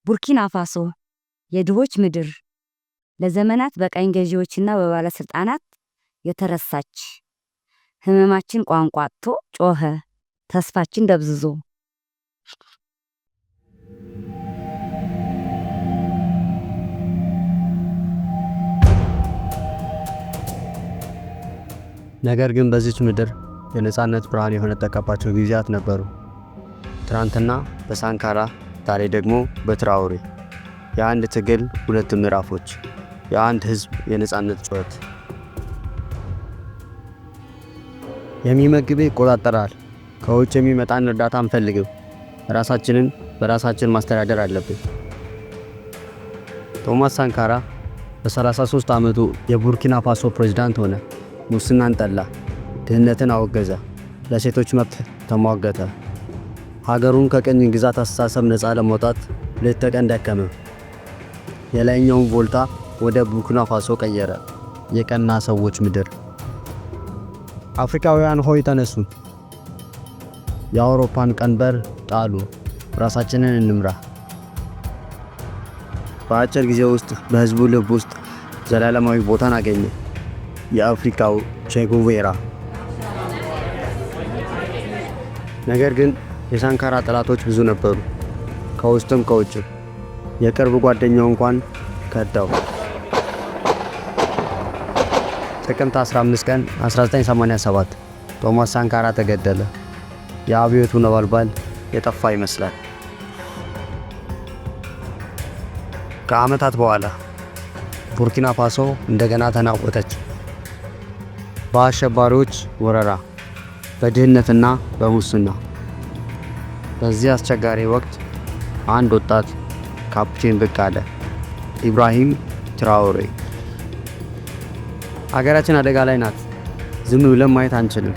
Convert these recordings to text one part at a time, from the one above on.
ቡርኪና ፋሶ የድሆች ምድር፣ ለዘመናት በቀኝ ገዢዎችና በባለስልጣናት የተረሳች። ህመማችን ቋንቋ አጥቶ ጮኸ፣ ተስፋችን ደብዝዞ። ነገር ግን በዚች ምድር የነጻነት ብርሃን የፈነጠቀባቸው ጊዜያት ነበሩ። ትናንትና በሳንካራ፣ ዛሬ ደግሞ በትራኦሬ። የአንድ ትግል ሁለት ምዕራፎች፣ የአንድ ህዝብ የነጻነት ጩኸት። የሚመግብ ይቆጣጠራል። ከውጭ የሚመጣን እርዳታ አንፈልግም። ራሳችንን በራሳችን ማስተዳደር አለብን። ቶማስ ሳንካራ በ33 ዓመቱ የቡርኪና ፋሶ ፕሬዝዳንት ሆነ። ሙስናን ጠላ፣ ድህነትን አወገዘ፣ ለሴቶች መብት ተሟገተ። ሀገሩን ከቅኝ ግዛት አስተሳሰብ ነፃ ለማውጣት ሌት ተቀን ደከመ። የላይኛውን ቮልታ ወደ ቡርኪና ፋሶ ቀየረ፣ የቀና ሰዎች ምድር። አፍሪካውያን ሆይ ተነሱ፣ የአውሮፓን ቀንበር ጣሉ፣ ራሳችንን እንምራ። በአጭር ጊዜ ውስጥ በህዝቡ ልብ ውስጥ ዘላለማዊ ቦታን አገኘ። የአፍሪካው ቼ ጉቬራ። ነገር ግን የሳንካራ ጠላቶች ብዙ ነበሩ፣ ከውስጥም ከውጭም። የቅርብ ጓደኛው እንኳን ከዳው። ጥቅምት 15 ቀን 1987 ቶማስ ሳንካራ ተገደለ። የአብዮቱ ነበልባል የጠፋ ይመስላል። ከዓመታት በኋላ ቡርኪና ፋሶ እንደገና ተናወጠች። በአሸባሪዎች ወረራ፣ በድህነትና በሙስና። በዚህ አስቸጋሪ ወቅት አንድ ወጣት ካፕቴን ብቅ አለ፣ ኢብራሂም ትራኦሬ። ሀገራችን አደጋ ላይ ናት፣ ዝም ብለን ማየት አንችልም።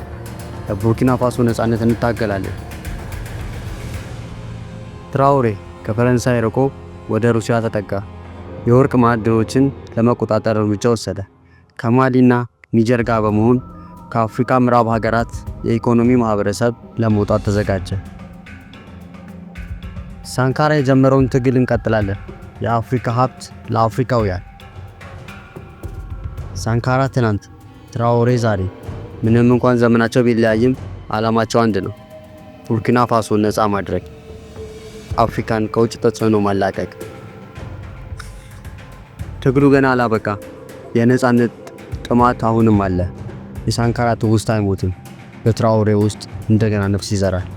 ለቡርኪና ፋሶ ነጻነት እንታገላለን። ትራኦሬ ከፈረንሳይ ርቆ ወደ ሩሲያ ተጠጋ። የወርቅ ማዕድኖችን ለመቆጣጠር እርምጃ ወሰደ። ከማሊና ኒጀር ጋር በመሆን ከአፍሪካ ምዕራብ ሀገራት የኢኮኖሚ ማህበረሰብ ለመውጣት ተዘጋጀ። ሳንካራ የጀመረውን ትግል እንቀጥላለን። የአፍሪካ ሀብት ለአፍሪካውያን። ሳንካራ ትናንት፣ ትራኦሬ ዛሬ። ምንም እንኳን ዘመናቸው ቢለያይም ዓላማቸው አንድ ነው፣ ቡርኪና ፋሶን ነፃ ማድረግ፣ አፍሪካን ከውጭ ተጽዕኖ ማላቀቅ። ትግሉ ገና አላበቃ። የነጻነት ጥማት አሁንም አለ። የሳንካራ ትውስታ አይሞትም፣ በትራኦሬ ውስጥ እንደገና ነፍስ ይዘራል።